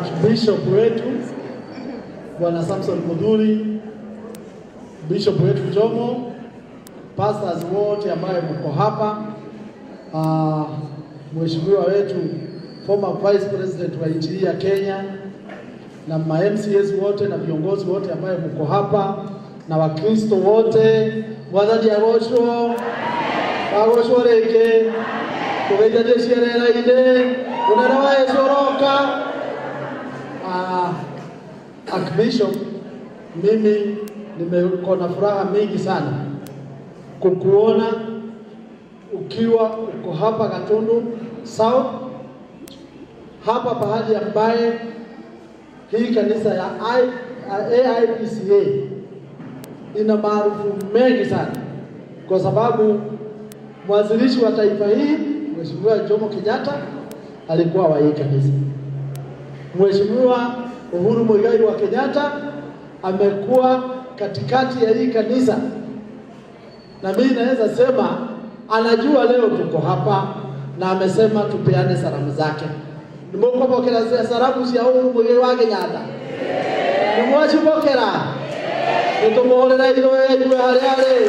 Archbishop wetu Bwana Samson Mudhuri, Bishop wetu Jomo, pastors wote ambao mko hapa, mheshimiwa wetu former vice president wa nchi ya Kenya, na MCAs wote na viongozi wote ambao mko hapa, na Wakristo wote, mwazaji agocwo rege kugeithania ciarera-inĩ unene wa Yesu roka. Archbishop, mimi nimekuwa na furaha mingi sana kukuona ukiwa uko hapa Gatundu South, hapa pahali ambaye hii kanisa ya AIPCA ina maarufu mengi sana, kwa sababu mwanzilishi wa taifa hii Mheshimiwa Jomo Kenyatta alikuwa wa hii kanisa. Mheshimiwa Uhuru Muigai wa Kenyatta amekuwa katikati ya hii kanisa, na mimi naweza sema anajua leo tuko hapa, na amesema tupeane salamu zake. Nimukopokera salamu cia Uhuru Muigai wa Kenyatta? Nimwacipokera? Nitumuhorera iroe hali.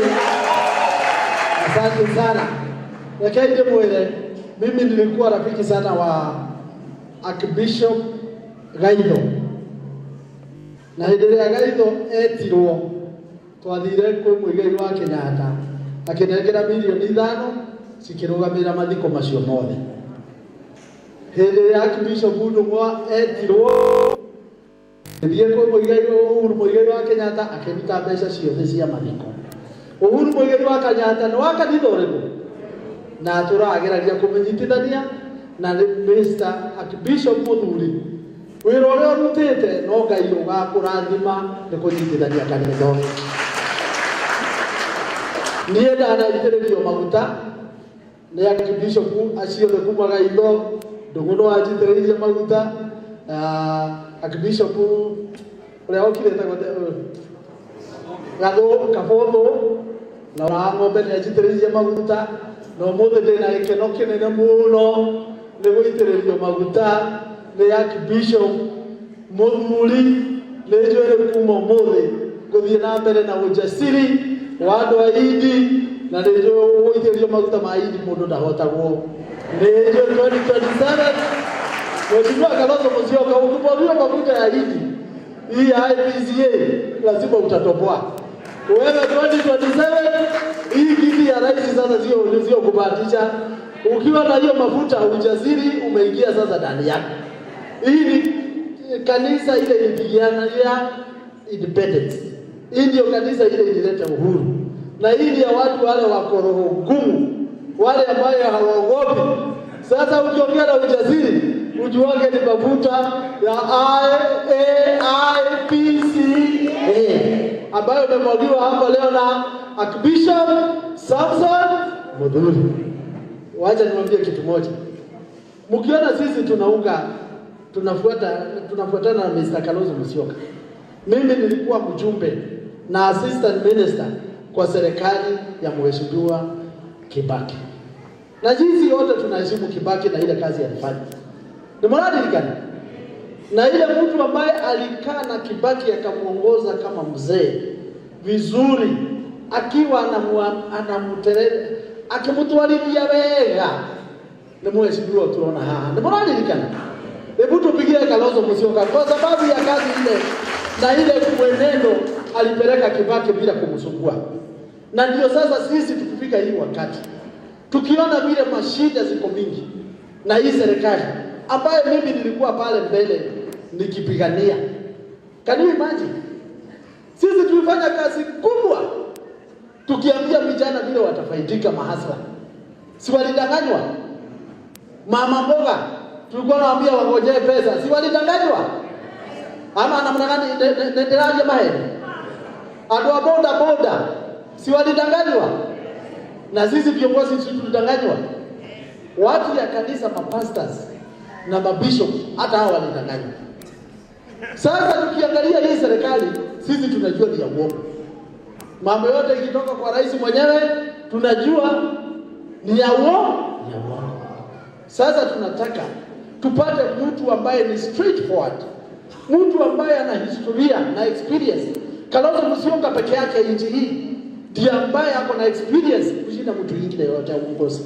Asante sana. Rekei ndimwire, mimi nilikuwa rafiki sana wa Archbishop Gaitho, na hĩndĩ ya Gaitho etirwo twathire kwĩ Muigai wa Kenyatta akinengera milioni 5 cikirugamira mathiko macio mothe. Hĩndĩ ya Archbishop Ndung'wa etirwo thiĩ kwĩ Uhuru Muigai wa Kenyatta akiruta mbeca ciothe cia mathiko. Uhuru Muigai wa Kenyatta nĩ wa kanitha ũrĩkũ? Na turageragia kũmenyithania na Mr. Archbishop Mudhuri, wĩra ũrĩa ũrutĩte no Ngai ũgakũrathima nĩ kũnyitithania kanitha ũyũ. Niĩ ndanaitĩrĩrio maguta nĩ Archbishop acio kuma Gaitho, Ndung'u no anjitĩrĩirie maguta, Archbishop ũrĩa ũkirĩte Kabũthũ na Ng'ombe nĩ anjitĩrĩirie maguta. No mũthĩ ndĩna gĩkeno kĩnene mũno nĩ gũitĩrĩrio maguta nĩ Archbishop Mudhuri. Nĩ njũĩ kuma ũmũthĩ gũthiĩ na mbere na ũjasiri wa andũ a Idi, na nĩ njũĩ gũitĩrĩrio maguta ma Idi mũndũ ndahotagwo. Nĩ njũĩ 2027 Mheshimiwa Kalonzo Musyoka ukimwagia maguta ya Idi hii ya IPCA lazima utatoboa. Wewe 2027 hii kiti ya rais sasa sio kubahatisha. Ukiwa na hiyo mafuta ujasiri umeingia sasa ndani yako. Hii ni kanisa ile ilipigana ya independence. Hii ndio kanisa ile ilileta uhuru. Na hii ni ya watu wale wako roho ngumu, wale ambao hawaogopi. Sasa ukiongea na ujasiri, ujuange ni mafuta ya IPCA ambayo umemwagiwa hapa leo na Archbishop Samson Mudhuri. Wacha niwaambie kitu moja. Mkiona sisi tunafuatana na Mr. Kalonzo Musyoka. Mimi nilikuwa mjumbe na assistant minister kwa serikali ya Mheshimiwa Kibaki. Na jinsi yote tunaheshimu Kibaki na ile kazi alifanya. Ni mradi gani? Na ile mtu ambaye alikaa na Kibaki akamuongoza kama mzee vizuri, akiwa anamuterere akimutwarithia wega, ni mheshimiwa tunaona haha. Ni mradi gani? Hebu tupigie Kalonzo Musyoka kwa sababu ya kazi ile na ile mwenendo alipeleka Kibaki bila kumsumbua. Na ndio sasa sisi tukifika hii wakati tukiona vile mashida ziko mingi na hii serikali ambayo mimi nilikuwa pale mbele nikipigania. Can you imagine? Sisi tulifanya kazi kubwa tukiambia vijana vile watafaidika mahasla. Si walidanganywa? Mama mboga tulikuwa naambia wangojee pesa, si walidanganywa? Ama namna gani nderaje mahali? Adwa boda si walidanganywa? Na sisi viongozi tulidanganywa? Watu ya kanisa, mapastors na mabishop hata hao walidanganywa. Sasa tukiangalia hii serikali sisi tunajua ni ya uongo. Mambo yote ikitoka kwa rais mwenyewe tunajua ni ya uongo. Sasa tunataka tupate mtu ambaye ni straightforward, mtu ambaye ana historia na experience. Kalonzo Musyoka peke yake nchi hii ndiye ambaye ako na experience kushinda mtu mwingine yote uongozi,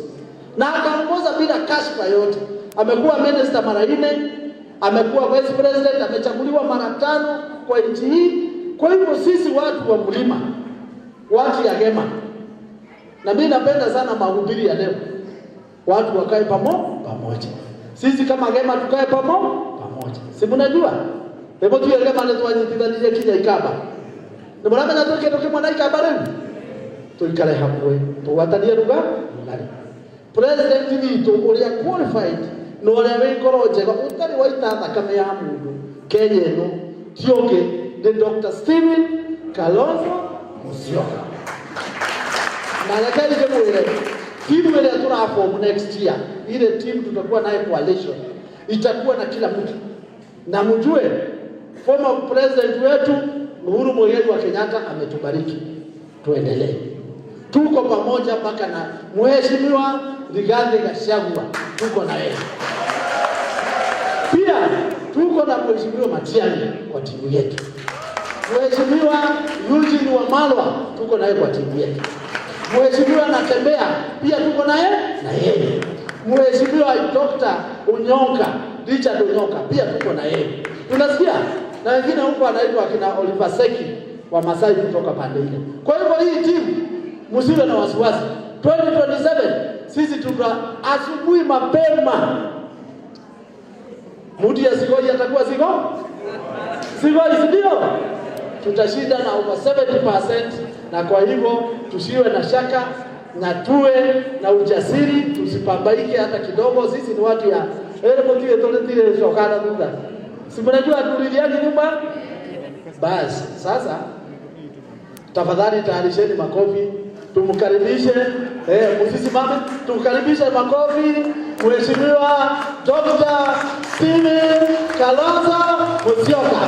na akaongoza bila kashfa yote. Amekuwa minister mara 4, amekuwa vice president, amechaguliwa mara 5 kwa nchi hii. Kwa hivyo sisi watu wa mlima, watu ya Gema, na mimi napenda sana mahubiri ya leo, watu wakae pamoja. Sisi kama Gema tukae pamoja. Si mnajua? Hebu tu Gema ndio tuanyitanije kija Ikaba. Ndio maana natoke toke mwana Ikaba leo. Tulikale hapo tuwatania lugha ngari. President witũ ũrĩa qualified no ũrĩa wĩkoro njega ũtarĩ waita thakame ya mũndũ Kenya ĩno ti ũngĩ nĩ Dr. Stephen Kalonzo Musyoka. Na rekodi kemwele timu ile tunaform next year, ile timu tutakuwa nayo coalition itakuwa na kila mtu, na mjue former president wetu Uhuru Muigai wa Kenyatta ametubariki, tuendelee, tuko pamoja mpaka na mheshimiwa Rigathi Gachagua tuko na yeye pia, tuko na mheshimiwa Matiang'i kwa timu yetu, mheshimiwa Eugene Wamalwa tuko naye kwa timu yetu, mheshimiwa Natembeya pia tuko naye na yeye, mheshimiwa Dr. Onyonka, Richard Onyonka pia tuko na yeye. Tunasikia na wengine huko anaitwa kina Oliver Seki wa Masai kutoka pande ile. Kwa hivyo hii timu msiwe na wasiwasi. 2027 sisi tuna asubuhi mapema. Mudi ya Sigoi atakuwa Sigoi ndio tutashinda na over 70%, na kwa hivyo tusiwe na shaka na tuwe na ujasiri, tusipambaike hata kidogo. Sisi ni watu ya motive toletile shokana duda. Si mnajua tuliliani nyumba? Basi sasa tafadhali tayarisheni makofi, tumkaribishe msisimame, tumkaribishe makofi Mheshimiwa Dr. Stephen Kalonzo Musyoka.